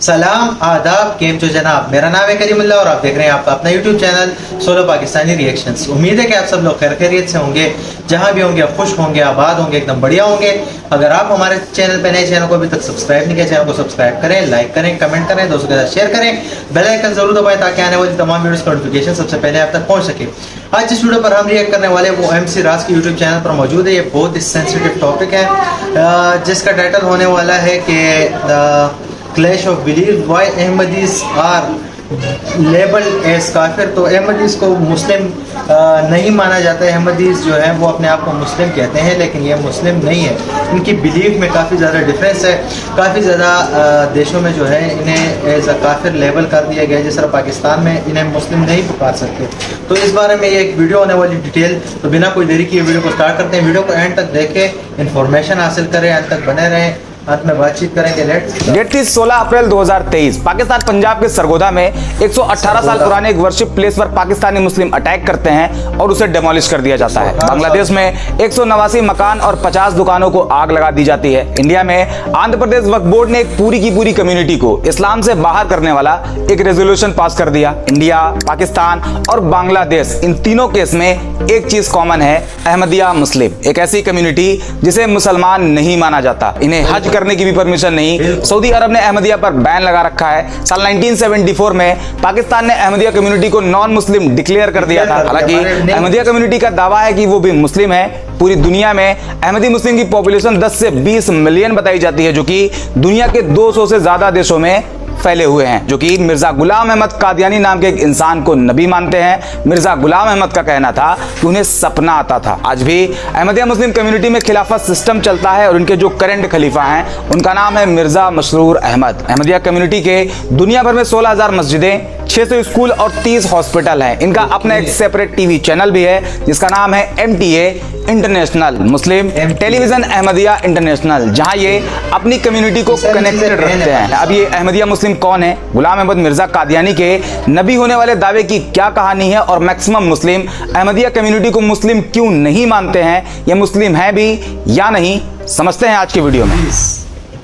सलाम आदाब केम जो जनाब, मेरा नाम है करीमुल्ला और आप देख रहे हैं आपका अपना YouTube channel solo Pakistani reactions. उम्मीद है कि आप सब लोग खैर खैरियत से होंगे, जहां भी होंगे खुश होंगे, आबाद होंगे, एकदम बढ़िया होंगे। अगर आप हमारे चैनल पर नए, चैनल को अभी तक सब्सक्राइब नहीं किया, चैनल को सब्सक्राइब करें, लाइक करें, कमेंट करें, दोस्तों के साथ शेयर करें, बेल आइकन जरूर दबाएं ताकि आने वाली तमाम वीडियोस का नोटिफिकेशन सबसे पहले आप तक पहुंच सके। आज जिस वीडियो पर हम रिएक्ट करने वाले वो MC राज के यूट्यूब चैनल पर मौजूद है। ये बहुत ही सेंसिटिव टॉपिक है जिसका टाइटल होने वाला है कि clash of belief why Ahmadis are labelled as काफिर। तो अहमदीज को मुस्लिम नहीं माना जाता है। अहमदीज जो है वो अपने आप को मुस्लिम कहते हैं, लेकिन ये मुस्लिम नहीं है। इनकी बिलीफ में काफ़ी ज़्यादा डिफरेंस है। काफ़ी ज़्यादा देशों में जो है इन्हें एज अ काफिर लेबल कर दिया गया है। जिस तरह पाकिस्तान में इन्हें मुस्लिम नहीं पुकार सकते। तो इस बारे में ये एक वीडियो होने वाली डिटेल। तो बिना कोई देरी किए वीडियो को स्टार्ट करते हैं। वीडियो को एंड तक देखें, इन्फॉर्मेशन हासिल करें, एंड तक बने रहें, अंत में बातचीत करेंगे। डेट थी 16 अप्रैल 2023। पाकिस्तान पंजाब के सरगोधा में 118 साल पुराने एक वर्शिप प्लेस पर पाकिस्तानी मुस्लिम अटैक करते हैं और उसे डेमोलिश कर दिया जाता है। बांग्लादेश में 189 मकान और 50 दुकानों को आग लगा दी जाती है। इंडिया में आंध्र प्रदेश वक्फ बोर्ड ने एक पूरी की पूरी कम्युनिटी को इस्लाम से बाहर करने वाला एक रेजोल्यूशन पास कर दिया। इंडिया, पाकिस्तान और बांग्लादेश, इन तीनों केस में एक चीज कॉमन है, अहमदिया मुस्लिम, एक ऐसी कम्युनिटी जिसे मुसलमान नहीं माना जाता। इन्हें हज करने की भी परमिशन नहीं। सऊदी अरब ने अहमदिया पर बैन लगा रखा है। साल 1974 में पाकिस्तान ने अहमदिया कम्युनिटी को नॉन मुस्लिम डिक्लेयर कर दिया था। हालांकि अहमदिया कम्युनिटी का दावा है कि वो भी मुस्लिम है। पूरी दुनिया में अहमदी मुस्लिम की पॉपुलेशन 10 से 20 मिलियन बताई जाती है, जो कि दुनिया के 200 से ज्यादा देशों में फैले हुए हैं। जो कि मिर्जा गुलाम अहमद कादियानी नाम के एक इंसान को नबी मानते हैं। मिर्जा गुलाम अहमद का कहना था कि उन्हें सपना आता था। आज भी अहमदिया मुस्लिम कम्युनिटी में खिलाफत सिस्टम चलता है और उनके जो करंट खलीफा हैं उनका नाम है मिर्जा मसरूर अहमद। अहमदिया कम्युनिटी के दुनिया भर में 16,000 मस्जिदें, 600 स्कूल और 30 हॉस्पिटल हैं। इनका अपना एक सेपरेट टीवी चैनल भी है जिसका नाम है MTA इंटरनेशनल, मुस्लिम टेलीविजन अहमदिया इंटरनेशनल, जहां ये अपनी कम्युनिटी को कनेक्टेड रखते हैं। अब ये अहमदिया मुस्लिम कौन है? गुलाम अहमद मिर्जा कादियानी के नबी होने वाले दावे की क्या कहानी है और मैक्सिमम मुस्लिम अहमदिया कम्युनिटी को मुस्लिम क्यों नहीं मानते हैं? ये मुस्लिम है भी या नहीं, समझते हैं आज की वीडियो में।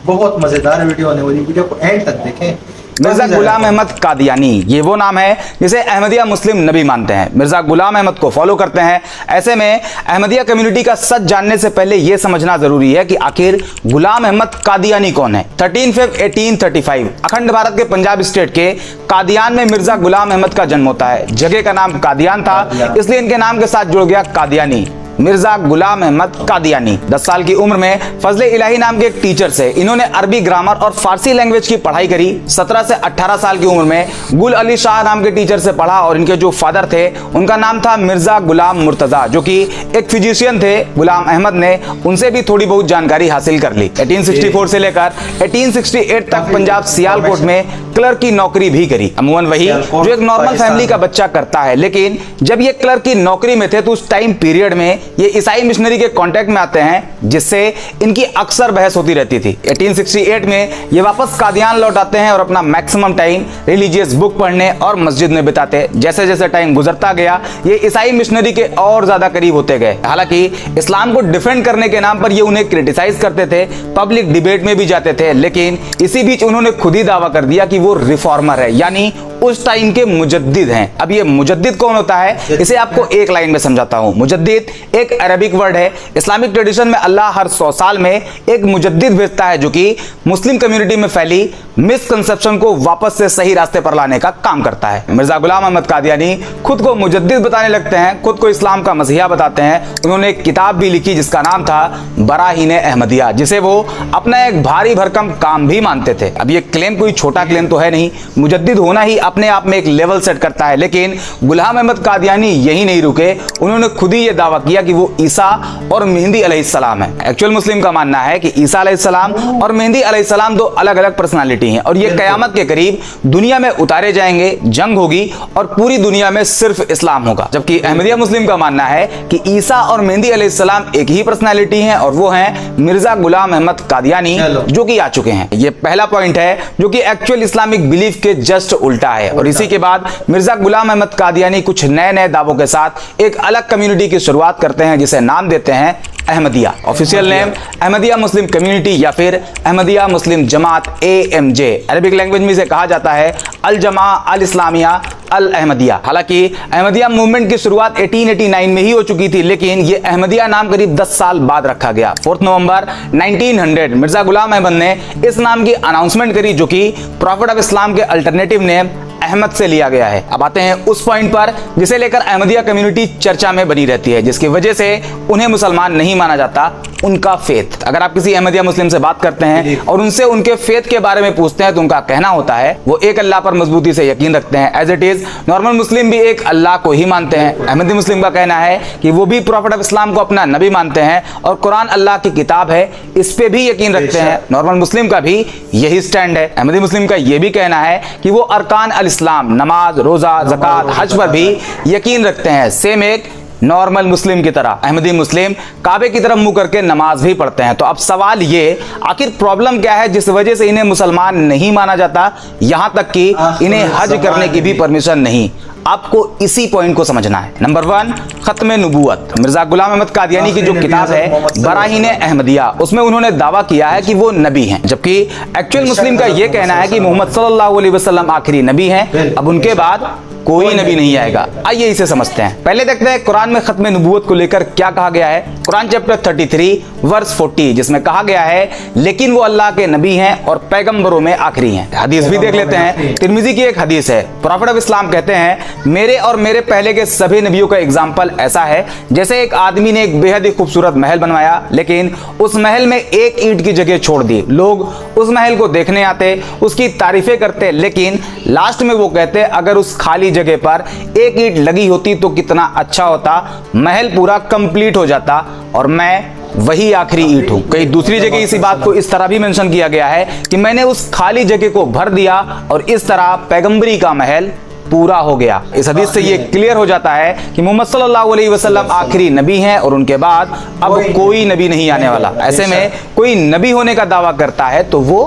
बहुत मजेदार वीडियो होने वाली, वीडियो को एंड तक देखें। मिर्जा गुलाम अहमद कादियानी, ये वो नाम है जिसे अहमदिया मुस्लिम नबी मानते हैं। मिर्जा गुलाम अहमद को फॉलो करते हैं। ऐसे में अहमदिया कम्युनिटी का सच जानने से पहले यह समझना जरूरी है कि आखिर गुलाम अहमद कादियानी कौन है। 13 फरवरी 1835 अखंड भारत के पंजाब स्टेट के कादियान में मिर्जा गुलाम अहमद का जन्म होता है। जगह का नाम कादियान था, इसलिए इनके नाम के साथ जुड़ गया कादियानी। मिर्जा गुलाम अहमद कादियानी 10 साल की उम्र में फजले इलाही नाम के एक टीचर से इन्होंने अरबी ग्रामर और फारसी लैंग्वेज की पढ़ाई करी। 17 से 18 साल की उम्र में गुल अली शाह नाम के टीचर से पढ़ा और इनके जो फादर थे उनका नाम था मिर्जा गुलाम मुर्तजा, जो कि एक फिजिशियन थे। गुलाम अहमद ने उनसे भी थोड़ी बहुत जानकारी हासिल कर ली। 1864 से लेकर 1868 तक पंजाब सियालकोट में क्लर्क की नौकरी भी करी। अमूमन वही जो एक नॉर्मल फैमिली का बच्चा करता है। लेकिन जब ये क्लर्क की नौकरी में थे तो उस टाइम पीरियड में ये ईसाई मिशनरी के कांटेक्ट में आते हैं, जिससे इनकी अक्सर बहस होती रहती थी। 1868 में ये वापस कादियान लौट आते हैं और अपना मैक्सिमम टाइम रिलीजियस बुक पढ़ने और मस्जिद में बिताते। जैसे जैसे टाइम गुजरता गया ये ईसाई मिशनरी के और ज्यादा करीब होते गए। हालांकि इस्लाम को डिफेंड करने के नाम पर ये उन्हें क्रिटिसाइज करते थे, पब्लिक डिबेट में भी जाते थे। लेकिन इसी बीच उन्होंने खुद ही दावा कर दिया कि वो रिफॉर्मर है, यानी उस टाइम के मुजद्दिद हैं। अब ये मुजद्दिद कौन होता है इसे आपको एक लाइन में समझाता हूं। मुजद्दिद एक अरबिक वर्ड है। इस्लामिक ट्रेडिशन में अल्लाह हर 100 साल में एक मुजद्दिद भेजता है जो कि मुस्लिम कम्युनिटी में फैली मिसकंसेप्शन को वापस से सही रास्ते पर लाने का काम करता है। मिर्जा गुलाम अहमद कादियानी खुद को मुजद्दिद बताने लगते हैं, खुद को इस्लाम का मसीहा बताते हैं। उन्होंने एक किताब भी लिखी जिसका नाम था बराहीन अहमदिया, जिसे वो अपना एक भारी भरकम काम भी मानते थे। अब ये क्लेम कोई छोटा क्लेम तो है नहीं। मुजद्दिद होना ही अपने आप में एक लेवल सेट करता है। लेकिन गुलाम अहमद कादियानी यही नहीं रुके, उन्होंने खुद ही ये दावा किया कि वो ईसा और मेहंदी अलैहिस्सलाम है। एक्चुअल मुस्लिम का मानना है कि ईसा अलैहिस्सलाम और मेहंदी अलैहिस्सलाम दो अलग अलग पर्सनालिटी हैं और ये कयामत के करीब दुनिया में उतारे जाएंगे, जंग होगी और पूरी दुनिया में सिर्फ इस्लाम होगा। जबकि अहमदिया मुस्लिम का मानना है कि ईसा और मेहंदी अलैहिस्सलाम एक ही पर्सनालिटी हैं और वो हैं मिर्जा गुलाम अहमद कादियानी, जो कि आ चुके हैं। ये पहला पॉइंट है जो कि एक्चुअल इस्लामिक बिलीफ के जस्ट उल्टा है। और इसी के बाद मिर्जा गुलाम अहमद कादियानी कुछ नए नए दावों के साथ एक अलग कम्युनिटी की शुरुआत करते हैं जिसे नाम देते हैं Ahmadiyya. Official name Ahmadiyya Muslim community या फिर अहमदिया मुस्लिम जमात AMJ। अरबिक लैंग्वेज में इसे कहा जाता है अल जमा अल इस्लामिया अल अहमदिया। हालांकि अहमदिया मूवमेंट की शुरुआत 1889 में ही हो चुकी थी, लेकिन ये अहमदिया नाम करीब 10 साल बाद रखा गया। 4 नवंबर 1900 मिर्जा गुलाम अहमद ने इस नाम की अनाउंसमेंट करी, जो कि प्रॉफिट ऑफ इस्लाम के अल्टरनेटिव नेम अहमद से लिया गया है। अब आते हैं उस पॉइंट पर जिसे लेकर अहमदिया कम्युनिटी चर्चा में बनी रहती है, जिसकी वजह से उन्हें मुसलमान नहीं माना जाता, उनका फेथ। अगर आप किसी अहमदिया मुस्लिम से बात करते हैं और उनसे उनके फेथ के बारे में पूछते हैं तो उनका कहना होता है वो एक अल्लाह पर मजबूती से यकीन रखते हैं। एज इट इज नॉर्मल मुस्लिम भी एक अल्लाह को ही मानते हैं। अहमदी मुस्लिम का कहना है कि वो भी प्रॉफिट ऑफ इस्लाम को अपना नबी मानते हैं और कुरान अल्लाह की किताब है, इस पे भी यकीन रखते हैं। नॉर्मल मुस्लिम का भी यही स्टैंड है। अहमदी मुस्लिम का यह भी कहना है कि वो अरकान अल इस्लाम नमाज, रोजा, ज़कात, हज पर भी यकीन रखते हैं, सेम एक नॉर्मल मुस्लिम की तरह। अहमदी मुस्लिम काबे की तरफ मुंह करके नमाज भी पढ़ते हैं। तो अब सवाल ये, आखिर प्रॉब्लम क्या है जिस वजह से इन्हें मुसलमान नहीं माना जाता, यहां तक कि इन्हें हज करने की भी परमिशन नहीं। आपको इसी पॉइंट को समझना है। नंबर 1, खत्म नबूवत। मिर्जा गुलाम अहमद कादियानी की जो किताब है बराहीन अहमदिया, उसमें उन्होंने दावा किया है कि वो नबी हैं, जबकि एक्चुअल मुस्लिम का ये कहना है कि मोहम्मद सल्लल्लाहु अलैहि वसल्लम आखिरी नबी हैं, अब उनके बाद कोई नबी नहीं आएगा। आइए इसे समझते हैं। पहले देखते हैं कुरान में खत्म नबूवत को लेकर क्या कहा गया है। कुरान चैप्टर 33 वर्स 40, जिसमें कहा गया है लेकिन वो अल्लाह के नबी हैं और पैगंबरों में आखिरी हैं। हदीस भी देख लेते हैं। तिरमिजी की एक हदीस है। प्रॉफिट ऑफ इस्लाम कहते हैं मेरे और मेरे पहले के सभी नबियों का एग्जाम्पल ऐसा है जैसे एक आदमी ने एक बेहद ही खूबसूरत महल बनवाया, लेकिन उस महल में एक ईंट की जगह छोड़ दी। लोग उस महल को देखने आते, उसकी तारीफें करते, लेकिन लास्ट में वो कहते अगर उस खाली जगह पर एक ईंट लगी होती तो कितना अच्छा होता, महल पूरा कंप्लीट हो जाता और मैं वही आखिरी ईंट हूं। कई दूसरी जगह इसी बात को इस तरह भी मेंशन किया गया है कि मैंने उस खाली जगह को भर दिया और इस तरह पैगंबरी का महल पूरा हो गया। इस हदीस से ये क्लियर हो जाता है कि मोहम्मद सल्लल्लाहु अलैहि वसल्लम आखिरी नबी हैं और उनके बाद अब कोई नबी नहीं आने वाला। ऐसे में कोई नबी होने का दावा करता है तो वो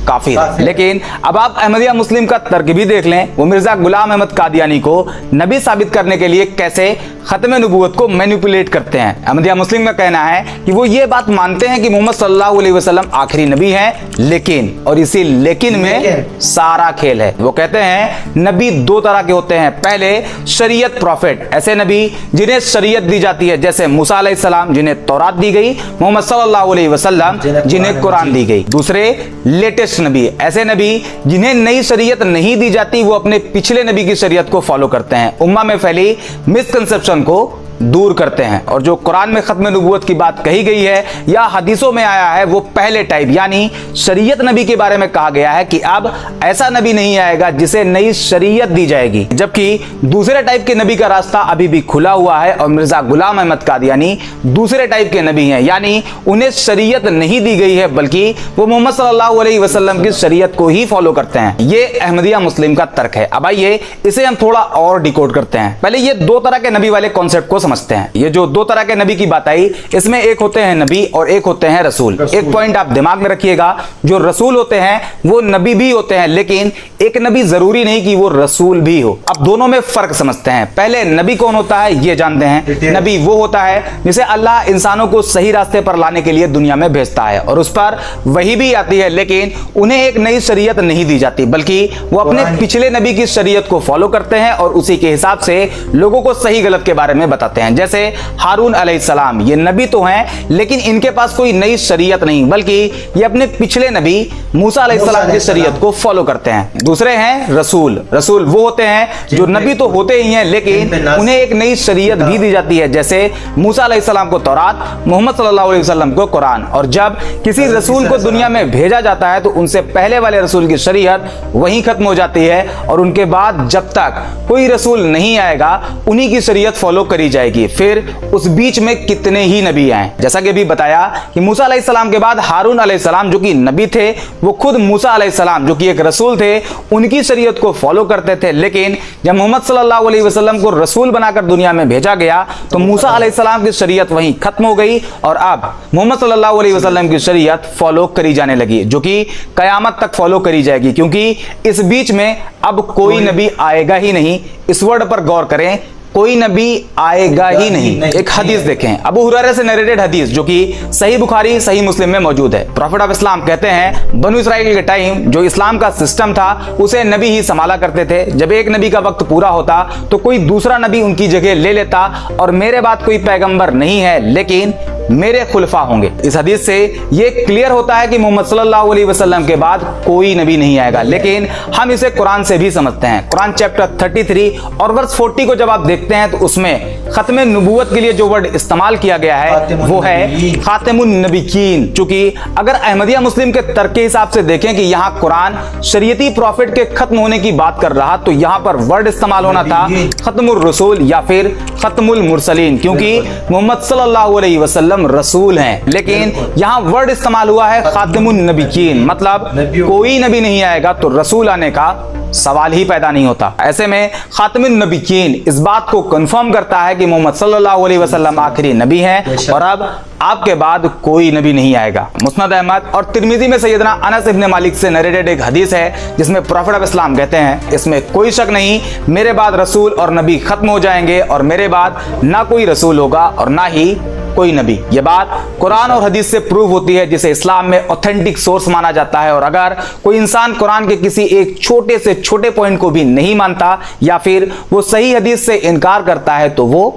काफिर है। लेकिन अब आप अहमदिया मुस्लिम का तर्क भी देख लें। वो मिर्जा गुलाम अहमद कादियानी को नबी साबित करने के लिए कैसे खत्म नबूवत को मैनिपुलेट करते हैं। अहमदिया मुस्लिम का कहना है कि वो ये बात मानते हैं कि मोहम्मद सल्लल्लाहु अलैहि वसल्लम आखिरी नबी हैं, लेकिन, और इसी लेकिन में सारा खेल है। वो कहते हैं नबी 2 तरह के होते हैं। पहले शरीयत प्रॉफिट, ऐसे नबी जिन्हें शरीयत दी जाती है, जैसे मूसा अलैहिस्सलाम जिन्हें तौरात दी गई, मोहम्मद सल्लल्लाहु अलैहि वसल्लम जिन्हें कुरान दी गई। दूसरे लेटेस्ट नबी, ऐसे नबी जिन्हें नई शरीयत नहीं दी जाती, वो अपने पिछले नबी की शरीयत को फॉलो करते हैं, उम्मा में फैली मिसकंसेप्शन को दूर करते हैं। और जो कुरान में खत्म नबूवत की बात कही गई है या हदीसों में आया है, वो पहले टाइप यानी शरीयत नबी के बारे में कहा गया है कि अब ऐसा नबी नहीं आएगा जिसे नई शरीयत दी जाएगी, जबकि दूसरे टाइप के नबी का रास्ता अभी भी खुला हुआ है। और मिर्जा गुलाम अहमद कादियानी दूसरे टाइप के नबी हैं, यानी उन्हें शरीयत नहीं दी गई है, बल्कि वो मोहम्मद सल्लल्लाहु अलैहि वसल्लम की शरीयत को ही फॉलो करते हैं। ये अहमदिया मुस्लिम का तर्क है। अब आइए इसे हम थोड़ा और डिकोड करते हैं। पहले ये 2 तरह के नबी वाले कॉन्सेप्ट को समझते हैं। ये जो 2 तरह के नबी की बात आई, इसमें एक होते हैं नबी और एक होते हैं रसूल। एक पॉइंट आप दिमाग में रखिएगा, जो रसूल होते हैं वो नबी भी होते हैं, लेकिन एक नबी जरूरी नहीं कि वो रसूल भी हो। अब दोनों में फर्क समझते हैं। पहले नबी कौन होता है ये जानते हैं। नबी वो होता है जिसे अल्लाह इंसानों को सही रास्ते पर लाने के लिए दुनिया में भेजता है और उस पर वही भी आती है, लेकिन उन्हें एक नई शरीयत नहीं दी जाती, बल्कि वो अपने पिछले नबी की शरीयत को फॉलो करते हैं और उसी के हिसाब से लोगों को सही गलत के बारे में बताते हैं। जैसे हारून अलैहिस्सलाम, ये नबी तो हैं, लेकिन इनके पास कोई नई शरीयत नहीं, बल्कि ये अपने पिछले नबी मूसा अलैहिस्सलाम की शरीयत को फॉलो करते हैं। दूसरे हैं रसूल। रसूल वो होते हैं जो नबी तो होते ही हैं, लेकिन उन्हें एक नई शरीयत भी दी जाती है, जैसे मूसा अलैहिस्सलाम को तौरात, मोहम्मद सल्लल्लाहु अलैहि वसल्लम को कुरान। और जब किसी रसूल को दुनिया में भेजा जाता है तो उनसे पहले वाले रसूल की शरीयत वहीं खत्म हो जाती है और उनके बाद जब तक कोई रसूल नहीं आएगा उन्हीं की शरीयत फॉलो करी जाएगी। जाएगी, फिर उस बीच में कितने ही नबी आए। जैसा कि अभी बताया कि मूसा अलैहिस्सलाम के बाद हारून अलैहिस्सलाम जो कि नबी थे, वो खुद मूसा अलैहिस्सलाम जो कि एक रसूल थे, उनकी शरीयत को फॉलो करते थे। लेकिन जब मोहम्मद सल्लल्लाहु अलैहि वसल्लम को रसूल बनाकर दुनिया में भेजा गया तो मूसा अलैहिस्सलाम की शरीयत वहीं खत्म हो गई और अब मोहम्मद सल्लल्लाहु अलैहि वसल्लम की शरीयत फॉलो करी जाने लगी, जो कि कयामत तक फॉलो करी जाएगी, क्योंकि इस बीच में अब कोई नबी आएगा ही नहीं। इस वर्ड पर गौर करें, कोई नबी आएगा ही नहीं। एक हदीस देखें, अबू हुरैरा से नरेटेड हदीस जो कि सही बुखारी सही मुस्लिम में मौजूद है। प्रॉफिट ऑफ इस्लाम कहते हैं बनु इसराइल के टाइम जो इस्लाम का सिस्टम था उसे नबी ही संभाला करते थे। जब एक नबी का वक्त पूरा होता तो कोई दूसरा नबी उनकी जगह ले लेता और मेरे बाद कोई पैगंबर नहीं है लेकिन मेरे खुलफा होंगे। इस हदीस से ये क्लियर होता है कि मोहम्मद सल्लल्लाहु अलैहि वसल्लम के बाद कोई नबी नहीं आएगा, लेकिन हम इसे कुरान से भी समझते हैं। कुरान चैप्टर 33 और वर्स 40 को जब आप देखते हैं तो उसमें खत्म नबूवत के लिए जो वर्ड इस्तेमाल किया गया है वो है खातिमुन नबीयीन। चूंकि अगर अहमदिया मुस्लिम के तर्क के हिसाब से देखें कि यहाँ कुरान शरीयती प्रॉफिट के खत्म होने की बात कर रहा तो यहाँ पर वर्ड इस्तेमाल होना था खत्मुर रसूल या फिर खत्मुल मुरसलीन, क्योंकि मोहम्मद सल्लल्लाहु अलैहि वसल्लम रसूल हैं। लेकिन यहाँ वर्ड इस्तेमाल हुआ है खातिमुन नबीयीन, मतलब कोई नबी नहीं आएगा तो रसूल आने का सवाल ही पैदा नहीं होता। ऐसे में खातिमुन नबीयीन इस बात को कंफर्म करता है कि मोहम्मद सल्लल्लाहु अलैहि वसल्लम आखिरी नबी हैं और अब आपके बाद कोई नबी नहीं आएगा। मुस्नद अहमद और तिरमिजी में सैयदना अनस इब्न मालिक से नरेटेड एक हदीस है जिसमें प्रॉफिट ऑफ इस्लाम कहते हैं इसमें कोई शक नहीं मेरे बाद रसूल और नबी खत्म हो जाएंगे और मेरे बाद ना कोई रसूल होगा और ना ही कोई नबी। यह बात कुरान और हदीस से प्रूव होती है जिसे इस्लाम में ऑथेंटिक सोर्स माना जाता है। और अगर कोई इंसान कुरान के किसी एक छोटे से छोटे पॉइंट को भी नहीं मानता या फिर वो सही हदीस से इनकार करता है तो वो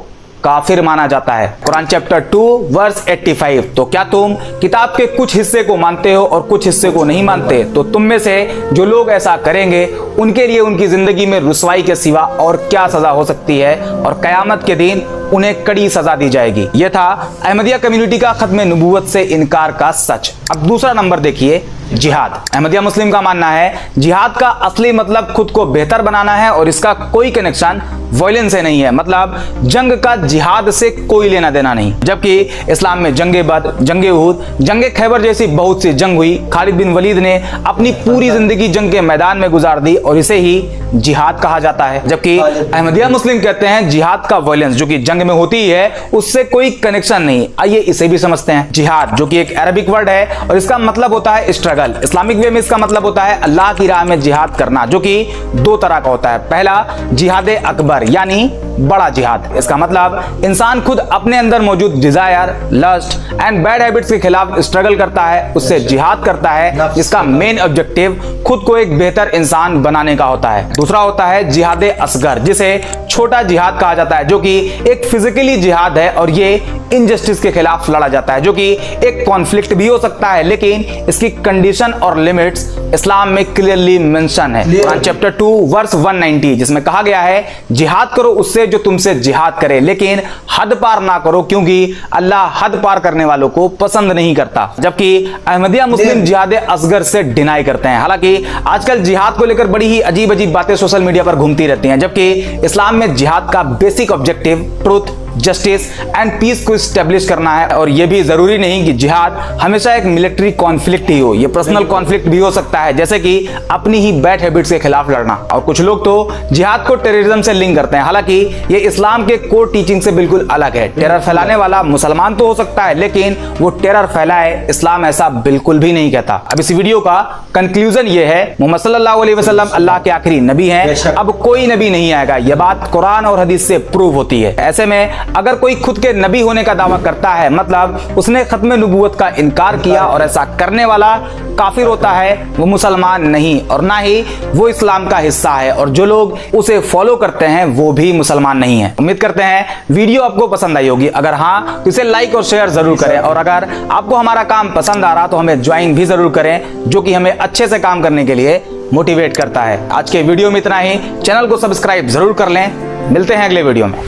काफिर माना जाता है। कुरान चैप्टर 2 वर्स 85, तो क्या तुम किताब के कुछ हिस्से को मानते हो और कुछ हिस्से को नहीं मानते? तो तुम में से जो लोग ऐसा करेंगे उनके लिए उनकी जिंदगी में रुसवाई के सिवा और क्या सजा हो सकती है और कयामत के दिन उन्हें कड़ी सजा दी जाएगी। यह था अहमदिया कम्युनिटी का खत्म नबूवत से इनकार का सच। अब दूसरा नंबर देखिए, जिहाद। अहमदिया मुस्लिम का मानना है जिहाद का असली मतलब खुद को बेहतर बनाना है और इसका कोई कनेक्शन वायलेंस से नहीं है, मतलब जंग का जिहाद से कोई लेना देना नहीं। जबकि इस्लाम में जंगे बद, जंगे उहुद, जंगे खैबर जैसी बहुत सी जंग हुई। खालिद बिन वलीद ने अपनी पूरी जिंदगी जंग के मैदान में गुजार दी और इसे ही जिहाद कहा जाता है। जबकि अहमदिया मुस्लिम कहते हैं जिहाद का वायलेंस जो कि जंग में होती है उससे कोई कनेक्शन नहीं। आइए इसे भी समझते हैं। जिहाद जो कि एक अरबिक वर्ड है और इसका मतलब होता है स्ट्रगल। इस्लामिक वे में इसका मतलब होता है अल्लाह की राह में जिहाद करना, जो कि दो तरह का होता है। पहला जिहाद अकबर यानी बड़ा जिहाद। इसका मतलब इंसान खुद अपने अंदर मौजूद desire, lust and bad habits के खिलाफ स्ट्रगल करता है, उससे जिहाद करता है जिसका मेन ऑब्जेक्टिव खुद को एक बेहतर इंसान बनाने का होता है। दूसरा होता है जिहाद असगर जिसे छोटा जिहाद कहा जाता है, जो कि एक फिजिकली जिहाद है और ये इनजस्टिस के खिलाफ लड़ा जाता है, जो कि एक कॉन्फ्लिक्ट भी हो सकता है लेकिन इसकी कंडीशन और लिमिट्स इस्लाम में क्लियरली मेंशन है। कुरान चैप्टर 2 वर्स 190 जिसमें कहा गया है जिहाद करो उससे जो तुमसे जिहाद करे लेकिन हद पार ना करो क्योंकि अल्लाह हद पार करने वालों को पसंद नहीं करता। जबकि अहमदिया मुस्लिम जिहाद असगर से डिनाई करते हैं। हालांकि आजकल जिहाद को लेकर बड़ी ही अजीब अजीब बातें सोशल मीडिया पर घूमती रहती हैं, जबकि इस्लाम में जिहाद का basic objective truth, justice and peace को स्टेब्लिश करना है। और यह भी जरूरी नहीं कि जिहाद हमेशा एक मिलिट्री कॉन्फ्लिक्ट ही हो, यह पर्सनल कॉन्फ्लिक्ट भी हो सकता है, जैसे कि अपनी ही बैड हैबिट्स के खिलाफ लड़ना। और कुछ लोग तो जिहाद को टेररिज्म से लिंक करते हैं, हालांकि ये इस्लाम के कोर टीचिंग से बिल्कुल अलग है। टेरर फैलाने वाला मुसलमान तो हो सकता है लेकिन वो टेरर फैलाए इस्लाम ऐसा बिल्कुल भी नहीं कहता। अब इस वीडियो का कंक्लूजन ये है मोहम्मद सल्लल्लाहु अलैहि वसल्लम अल्लाह के आखिरी नबी हैं, अब कोई नबी नहीं आएगा। यह बात कुरान और हदीस से प्रूव होती है। ऐसे में अगर कोई खुद के नबी होने का दावा करता है मतलब उसने खत्म नबूवत का इनकार किया और ऐसा करने वाला काफिर होता है, वो मुसलमान नहीं और ना ही वो इस्लाम का हिस्सा है और जो लोग उसे फॉलो करते हैं वो भी मुसलमान नहीं है। उम्मीद करते हैं वीडियो आपको पसंद आई होगी। अगर हाँ तो इसे लाइक और शेयर जरूर करें और अगर आपको हमारा काम पसंद आ रहा तो हमें ज्वाइन भी जरूर करें, जो कि हमें अच्छे से काम करने के लिए मोटिवेट करता है। आज के वीडियो में इतना ही। चैनल को सब्सक्राइब जरूर कर लें। मिलते हैं अगले वीडियो में।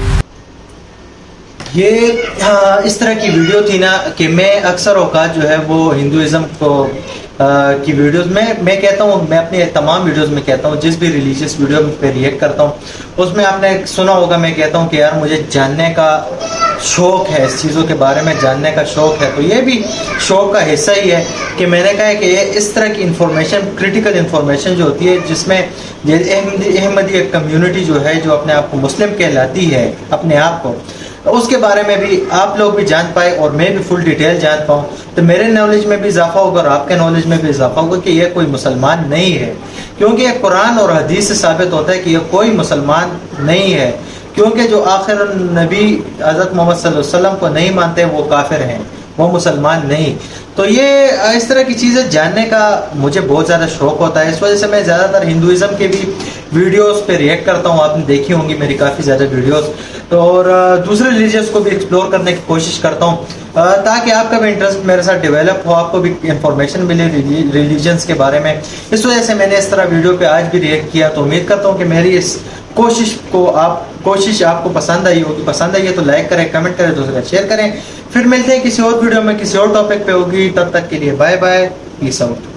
ये इस तरह की वीडियो थी ना कि मैं अक्सर औकात जो है वो हिंदुइज्म को की वीडियोस में मैं कहता हूँ, मैं अपने तमाम वीडियोस में कहता हूँ, जिस भी रिलीजियस वीडियो पे रिएक्ट करता हूँ उसमें आपने सुना होगा मैं कहता हूँ कि यार मुझे जानने का शौक है, इस चीज़ों के बारे में जानने का शौक है। तो ये भी शौक का हिस्सा ही है कि मैंने कहा है कि ये इस तरह की इंफॉर्मेशन, क्रिटिकल इंफॉर्मेशन जो होती है, जिसमें अहमदी कम्युनिटी जो है, जो अपने आप को मुस्लिम कहलाती है अपने आप को, उसके बारे में भी आप लोग भी जान पाए और मैं भी फुल डिटेल जान पाऊँ, तो मेरे नॉलेज में भी इजाफा होगा और आपके नॉलेज में भी इजाफा होगा कि यह कोई मुसलमान नहीं है। क्योंकि ये कुरान और हदीस से साबित होता है कि यह कोई मुसलमान नहीं है, क्योंकि जो आखिर नबी हज़रत मोहम्मद सल्लल्लाहु अलैहि वसल्लम को नहीं मानते वो काफिर हैं, वो मुसलमान नहीं। तो ये इस तरह की चीज़ें जानने का मुझे बहुत ज़्यादा शौक होता है। इस वजह से मैं ज़्यादातर हिंदुज़म के भी वीडियोस पे रिएक्ट करता हूँ। आपने देखी होंगी मेरी काफ़ी ज़्यादा वीडियोस, तो और दूसरे रिलीजियस को भी एक्सप्लोर करने की कोशिश करता हूँ, ताकि आपका भी इंटरेस्ट मेरे साथ डेवलप हो, आपको भी इंफॉर्मेशन मिले रिलीजन्स के बारे में। इस वजह से मैंने इस तरह वीडियो पे आज भी रिएक्ट किया। तो उम्मीद करता हूँ कि मेरी इस कोशिश आपको पसंद आई होगी। पसंद आई है तो लाइक करें, कमेंट करें, दूसरे शेयर करें। फिर मिलते हैं किसी और वीडियो में, किसी और टॉपिक पे होगी। तब तक के लिए बाय बाय, पीस आउट।